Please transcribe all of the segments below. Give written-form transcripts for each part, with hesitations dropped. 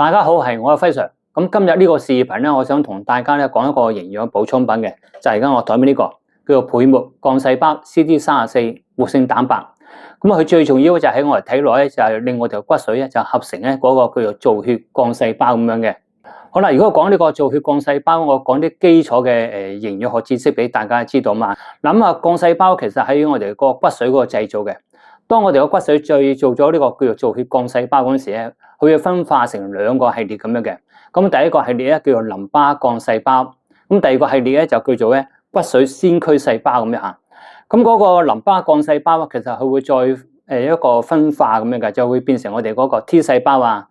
大家好，係我係輝 Sir。咁今日呢個視頻咧，我想同大家咧講一個營養補充品嘅，就係而家我台面呢個叫做倍末幹細胞 CD34 活性蛋白。咁佢最重要嘅就喺我哋體內咧，就係令我條骨髓咧就合成咧嗰個叫做造血幹細胞咁樣嘅。好啦，如果講呢個造血幹細胞，我講啲基礎嘅營養學知識俾大家知道嘛。嗱啊，幹細胞其實喺我哋個骨髓嗰個製造嘅。當我哋個骨髓製造咗呢個叫做造血幹細胞嗰陣時咧，佢要分化成兩個系列咁樣嘅。咁第一個系列咧叫做淋巴幹細胞，咁第二個系列咧就叫做咧骨髓先驅細胞咁樣嚇。咁嗰個淋巴幹細胞其實佢會再一個分化咁樣嘅，就會變成我哋嗰個 T 細胞啊、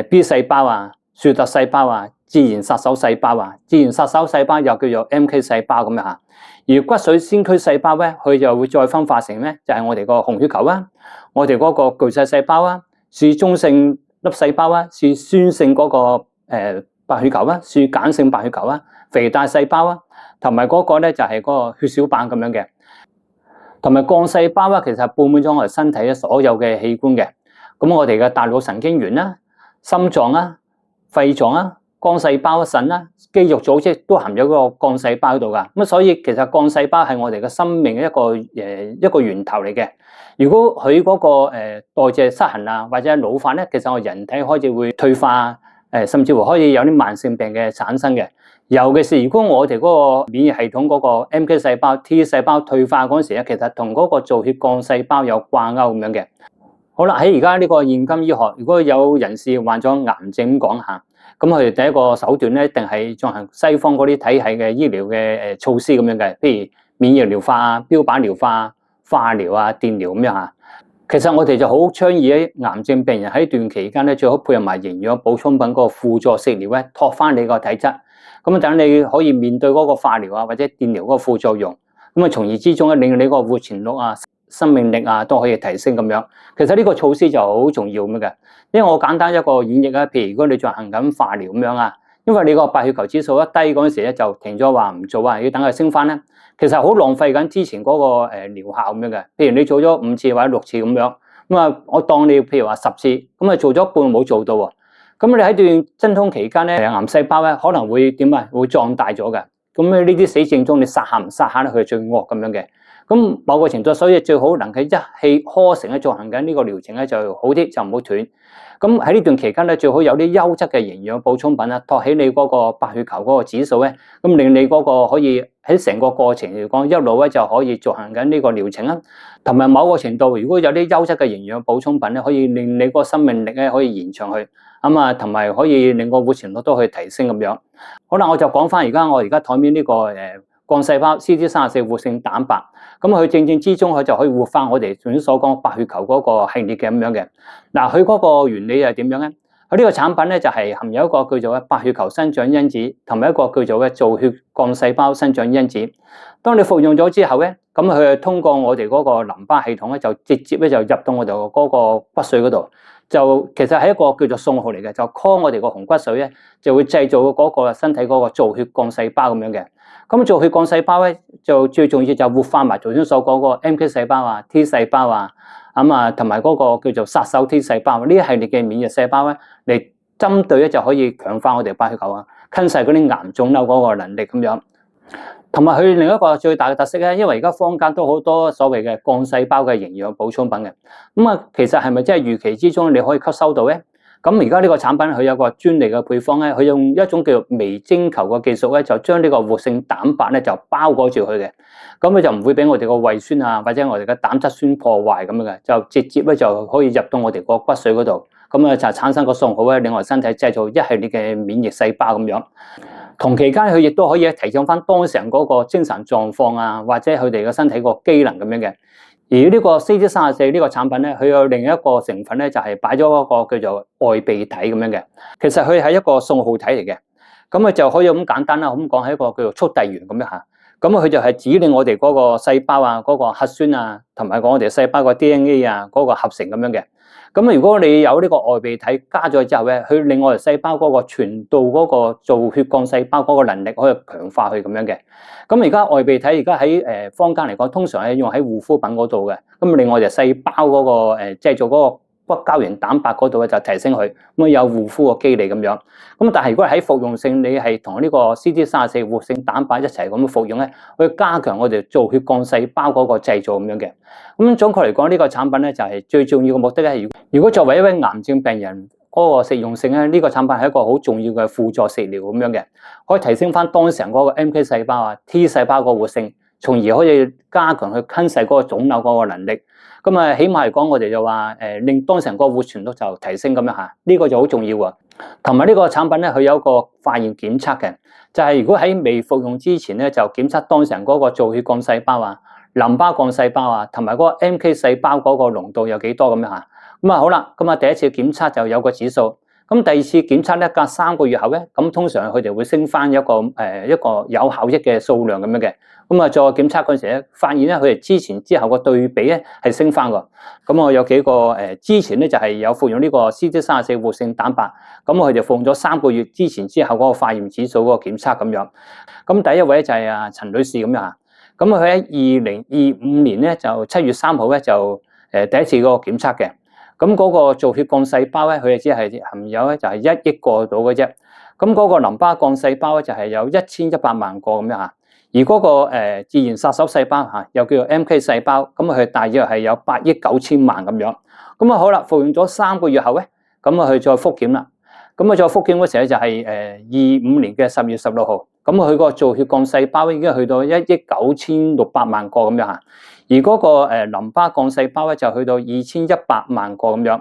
B 細胞啊、樹突細胞啊、自然殺手細胞啊、自然殺手細胞又叫做 MK 細胞咁樣嚇。而骨髓先驅細胞咧，佢就會再分化成咧，就係我哋個紅血球啊，我哋嗰個巨細細胞啊，是中性粒細胞啊，是酸性嗰個白血球啊，是鹼性白血球啊，肥大細胞啊，同埋嗰個咧就係嗰個血小板咁樣嘅。同埋幹細胞啊，其實佈滿咗我哋身體嘅所有嘅器官嘅。咁我哋嘅大腦神經元啦、心臟啊、肺臟啊、肝細胞、腎啦、肌肉組織都含有嗰個幹細胞喺度噶。咁所以其實幹細胞係我哋嘅生命嘅一個源頭嚟嘅。如果佢嗰個代謝失衡啊，或者老化咧，其實我人體開始會退化，甚至乎可以有啲慢性病嘅產生嘅。尤其是如果我哋嗰個免疫系統嗰個 MK 細胞、T 細胞退化嗰陣時咧，其實同嗰個造血幹細胞有掛鈎咁樣嘅。好啦，喺而家呢個現今醫學，如果有人士患咗癌症咁講下，咁佢哋第一個手段咧，一定係進行西方嗰啲體系嘅醫療嘅措施咁樣嘅，譬如免疫療法啊、標靶療法啊、化療啊、電療咁樣啊。其實我哋就好倡議喺癌症病人喺段期間咧，最好配合埋營養補充品嗰個輔助食療咧，托翻你個體質。咁等你可以面對嗰個化療啊或者電療嗰個副作用，咁啊從而之中咧令你個活存率啊、生命力啊都可以提升咁樣。其實呢個措施就好重要咁嘅，因為我簡單一個演繹啊，譬如如果你進行緊化療咁樣啊，因為你個白血球指數一低嗰陣時咧就停咗話唔做啊，要等佢升翻咧，其實好浪費緊之前嗰個療效咁樣嘅。譬如你做咗5次或者6次咁樣，咁啊我當你譬如話10次，咁啊做咗一半冇做到喎。咁你喺段真空期間咧，癌細胞咧可能會點啊？會壯大咗嘅。咁呢啲死症中，你殺下唔殺下咧，佢係最惡咁樣嘅。咁某個程度，所以最好能夠一氣呵成咧進行緊呢個療程咧就好啲，就唔好斷。咁喺呢段期間咧，最好有啲優質嘅營養補充品啦，托起你嗰個白血球嗰個指數咧，咁令你嗰個可以喺成個過程嚟講一路咧就可以進行緊呢個療程啦。同埋某個程度，如果有啲優質嘅營養補充品咧，可以令你個生命力咧可以延長去。咁啊，同埋可以令個活存率都可以提升咁樣。好啦，我就講翻我而家台面呢個幹細胞 CD34 活性蛋白，咁佢正之中佢就可以活翻我哋頭先所講白血球嗰個系列嘅咁樣嘅。嗱，佢嗰個原理係點樣咧？佢呢個產品咧就係含有一個叫做白血球生長因子，同埋一個叫做造血幹細胞生長因子。當你服用咗之後咧，咁佢係通過我哋嗰個淋巴系統咧，就直接咧就入到我哋嗰個骨髓嗰度。就其實係一個叫做信號嚟嘅，就 call 我哋個紅骨髓咧，就會製造嗰個身體嗰個造血幹細胞咁樣嘅。咁造血幹細胞咧，就最重要就活化埋頭先所講嗰個 MK 細胞啊、T 細胞啊，咁啊同埋嗰個叫做殺手 T 細胞呢一系列嘅免疫細胞咧，嚟針對咧就可以強化我哋白血球啊，吞噬嗰啲癌腫瘤嗰個能力咁樣。同埋佢另一個最大嘅特色咧，因為而家坊間都好多所謂嘅幹細胞嘅營養補充品嘅，咁啊其實係咪真係預期之中你可以吸收到咧？咁而家呢個產品佢有個專利嘅配方咧，佢用一種叫做微晶球嘅技術咧，就將呢個活性蛋白咧就包裹住佢嘅，咁佢就唔會俾我哋個胃酸啊或者我哋嘅膽汁酸破壞咁樣嘅，就直接咧就可以入到我哋個骨髓嗰度，咁啊就產生個信號咧，令我哋身體製造一系列嘅免疫細胞咁樣。同期間佢亦都可以提升翻當事人嗰個精神狀況啊，或者佢哋嘅身體個機能咁樣嘅。而呢個 CD34呢個產品咧，佢有另一個成分咧，就係擺咗一個叫做外泌體咁樣嘅。其實佢係一個信號體嚟嘅，咁啊就可以咁簡單啦，咁講係一個叫做速遞員咁樣嚇。咁佢就係指令我哋嗰個細胞啊、嗰個核酸啊，同埋我哋細胞個 DNA 啊嗰個合成咁樣嘅。咁如果你有呢個外泌體加咗之後咧，佢令我哋細胞嗰個傳導嗰個造血幹細胞嗰個能力可以強化佢咁樣嘅。咁而家外泌體而家喺坊間嚟講，通常係用喺護膚品嗰度嘅。咁令我哋細胞嗰個製造嗰個骨膠原蛋白嗰度咧就提升佢，咁有護膚嘅機理咁樣。咁但係如果喺服用性，你係同呢個 CD34活性蛋白一齊咁服用咧，去加強我哋造血幹細胞嗰個製造咁樣嘅。咁總括嚟講，呢個產品咧就係最重要嘅目的咧。如果作為一位癌症病人，嗰個實用性咧，呢個產品係一個好重要嘅輔助食療咁樣嘅，可以提升翻當事人嗰個 MK 細胞啊、T 細胞個活性，從而可以加強佢吞噬嗰個腫瘤嗰個能力。咁啊，起碼嚟講，我哋就話令當事人個活存率就提升咁樣嚇，呢個就好重要啊。同埋呢個產品咧，佢有一個化驗檢測嘅，就係如果喺未服用之前咧，就檢測當事人嗰個造血幹細胞啊、淋巴幹細胞啊，同埋嗰個 MK 細胞嗰個濃度有幾多咁樣嚇。咁啊好啦，咁啊第一次檢測就有個指數，咁第二次檢測咧，隔3個月後咧，咁通常佢哋會升翻一個有效益嘅數量咁樣嘅，咁啊再檢測嗰陣時咧，發現咧佢哋之前之後個對比咧係升翻㗎。咁我有幾個之前咧就係有服用呢個 CD34活性蛋白，咁佢哋服用咗3個月之前之後嗰個化驗指數嗰個檢測咁樣。咁第一位就係陳女士咁樣，咁佢喺2025年咧就7月3號咧就第一次嗰個檢測嘅。咁嗰個造血幹細胞咧，佢哋只係含有咧就係1億個到嘅啫。咁嗰個淋巴幹細胞咧就係有1100萬個咁樣嚇。而嗰個自然殺手細胞嚇，又叫做 MK 細胞，咁佢大約係有8億9千萬咁樣。咁啊好啦，服用咗3個月後咧，咁啊佢再復檢啦。咁啊再復檢嗰時咧就係25年嘅10月16號，咁佢個造血幹細胞已經去到1億9600萬個咁樣嚇。而嗰個淋巴幹細胞咧就去到2100萬個咁樣，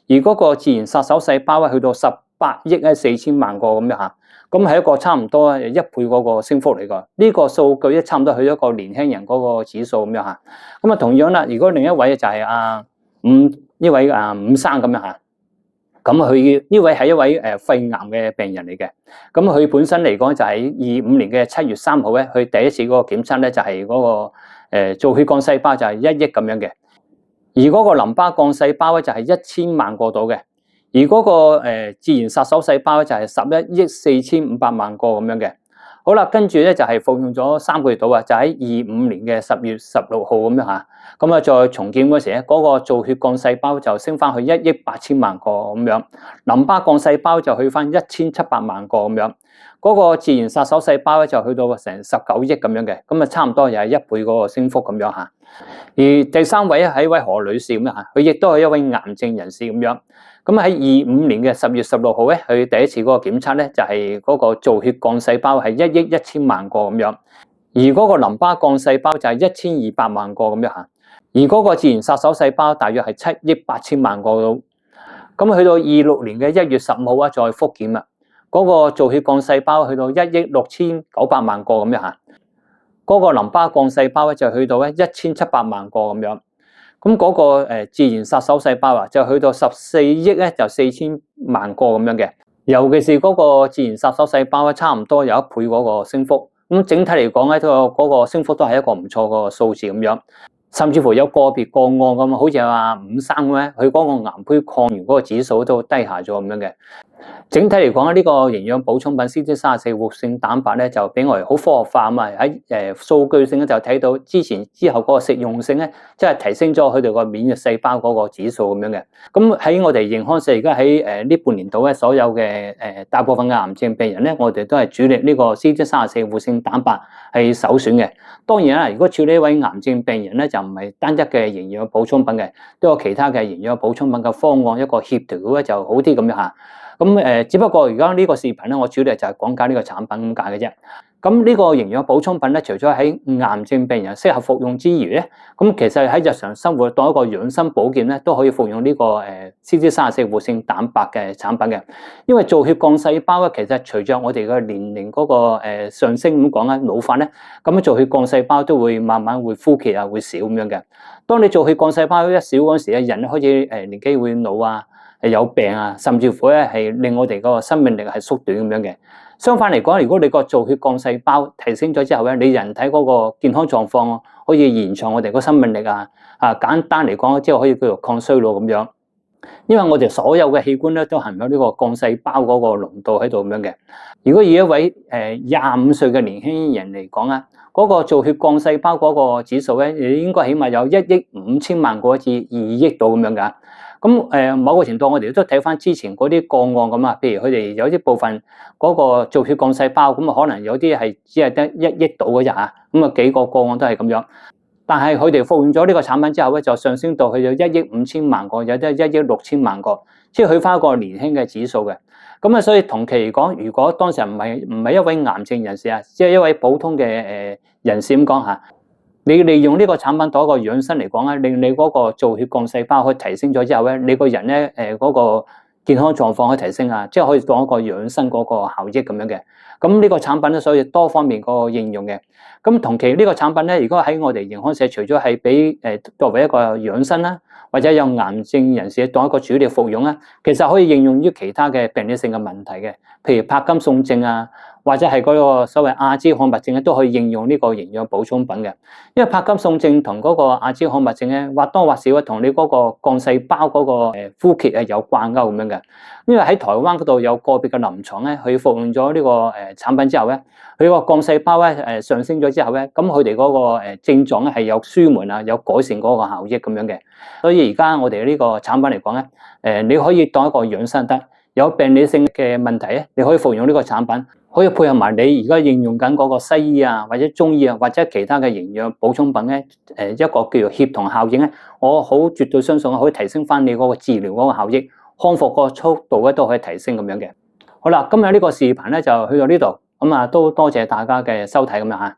而嗰個自然殺手細胞咧去到18億4千萬個咁樣嚇，咁係一個差唔多1倍嗰個升幅嚟㗎。呢個數據咧差唔多去咗一個年輕人嗰個指數咁樣嚇。咁啊同樣啦，如果另一位就係呢位伍生咁樣嚇，咁佢呢位係一位肺癌嘅病人嚟嘅。咁佢本身嚟講就喺25年嘅7月3號咧，佢第一次嗰個檢測咧就係嗰個造血幹細胞就係1億咁樣嘅，而嗰個淋巴幹細胞咧就係1000萬個到嘅，而嗰個自然殺手細胞咧就係11億4500萬個咁樣嘅。好啦，跟住咧就係服用咗3個月到啊，就喺25年嘅10月16號咁樣嚇，咁啊再重檢嗰時咧，嗰個造血幹細胞就升翻去1億8千萬個咁樣，淋巴幹細胞就去翻1700萬個咁樣，嗰個自然殺手細胞咧就去到成19億咁樣嘅，咁啊差唔多又係1倍嗰個升幅咁樣嚇。而第三位咧係一位何女士咁樣嚇，佢亦都係一位癌症人士咁樣。咁喺25年嘅10月16號咧，佢第一次嗰個檢測咧就係嗰個造血幹細胞係1億1千萬個咁樣，而嗰個淋巴幹細胞就係1200萬個咁樣嚇，而嗰個自然殺手細胞大約係7億8千萬個到。咁去到26年嘅1月15號啊，再復檢啦，嗰個造血幹細胞去到1億6900萬個咁樣嚇，嗰個淋巴幹細胞咧就去到1700萬個咁樣。咁嗰個自然殺手細胞啊，就去到14億咧，就4000萬個咁樣嘅。尤其是嗰個自然殺手細胞咧，差唔多有1倍嗰個升幅。咁整體嚟講咧，嗰個升幅都係一個唔錯個數字咁樣。甚至乎有個別個案咁，好似話伍生咧，佢嗰個癌胚抗原嗰個指數都低下咗咁樣嘅。整體嚟講呢個營養補充品 CD34活性蛋白咧，就俾我哋好科學化啊嘛，喺數據性咧就睇到之後嗰個實用性咧，即係提升咗佢哋個免疫細胞嗰個指數咁樣嘅。咁喺我哋健康社而家喺呢半年度咧，所有嘅大部分嘅癌症病人咧，我哋都係主力呢個 CD34活性蛋白係首選嘅。當然啦，如果處理一位癌症病人咧，就唔係單一嘅營養補充品嘅，都有其他嘅營養補充品嘅方案一個協調咧就好啲咁樣嚇。咁只不過而家呢個視頻咧，我主力就係講解呢個產品咁解嘅啫。咁呢個營養補充品咧，除咗喺癌症病人適合服用之餘咧，咁其實喺日常生活當一個養生保健咧，都可以服用呢個CD34活性蛋白嘅產品嘅。因為造血幹細胞咧，其實隨着我哋嘅年齡嗰個上升咁講咧，老化咧，咁樣造血幹細胞都會慢慢會枯竭啊，會少咁樣嘅。當你造血幹細胞一少嗰陣時咧，人開始年紀會老啊。有病啊，甚至乎咧係令我哋個生命力係縮短咁樣嘅。相反嚟講，如果你個造血幹細胞提升咗之後咧，你人體嗰個健康狀況可以延長我哋個生命力啊。簡單嚟講，即係可以叫做抗衰老咁樣。因為我哋所有嘅器官咧都含有呢個幹細胞嗰個濃度喺度咁樣嘅。如果以一位25歲嘅年輕人嚟講啊，嗰個造血幹細胞嗰個指數咧，應該起碼有1億5千萬個至2億度咁樣㗎。咁某個程度我哋都睇翻之前嗰啲個案咁啊，譬如佢哋有啲部分嗰個造血幹細胞咁啊，可能有啲係只係得1億度嘅啫嚇，咁啊幾個個案都係咁樣。但係佢哋服用咗呢個產品之後咧，就上升到去有1億5千萬個，有啲1億6千萬個，即係去翻一個年輕嘅指數嘅。咁啊，所以同期嚟講，如果當時唔係一位癌症人士啊，即係一位普通嘅人士咁講嚇，你利用呢個產品當一個養生嚟講咧，令你嗰個造血幹細胞可以提升咗之後咧，你個人咧嗰個健康狀況可以提升啊，即係可以當一個養生嗰個效益咁樣嘅。咁呢個產品咧，所以多方面個應用嘅。咁同期呢個產品咧，如果喺我哋營康社，除咗係俾作為一個養生啦，或者有癌症人士當一個主力服用啦，其實可以應用於其他嘅病理性嘅問題嘅，譬如柏金遜症啊，或者係嗰個所謂阿茲海默症咧，都可以應用呢個營養補充品嘅。因為柏金遜症同嗰個阿茲海默症咧，或多或少同你嗰個幹細胞嗰個枯竭係有掛鈎咁樣嘅。因為喺台灣嗰度有個別嘅臨床咧，佢服用咗呢個產品之後咧，佢個幹細胞咧上升咗之後咧，咁佢哋嗰個症狀咧係有舒緩啊，有改善嗰個效益咁樣嘅。所以而家我哋呢個產品嚟講咧，你可以當一個養生得，有病理性嘅問題咧，你可以服用呢個產品，可以配合埋你而家應用緊嗰個西醫啊，或者中醫啊，或者其他嘅營養補充品咧，一個叫做協同效應咧，我好絕對相信可以提升翻你嗰個治療嗰個效益，康復個速度咧都可以提升咁樣嘅。好啦，今日呢個視頻咧就去到呢度，咁啊都多謝大家嘅收睇咁樣嚇。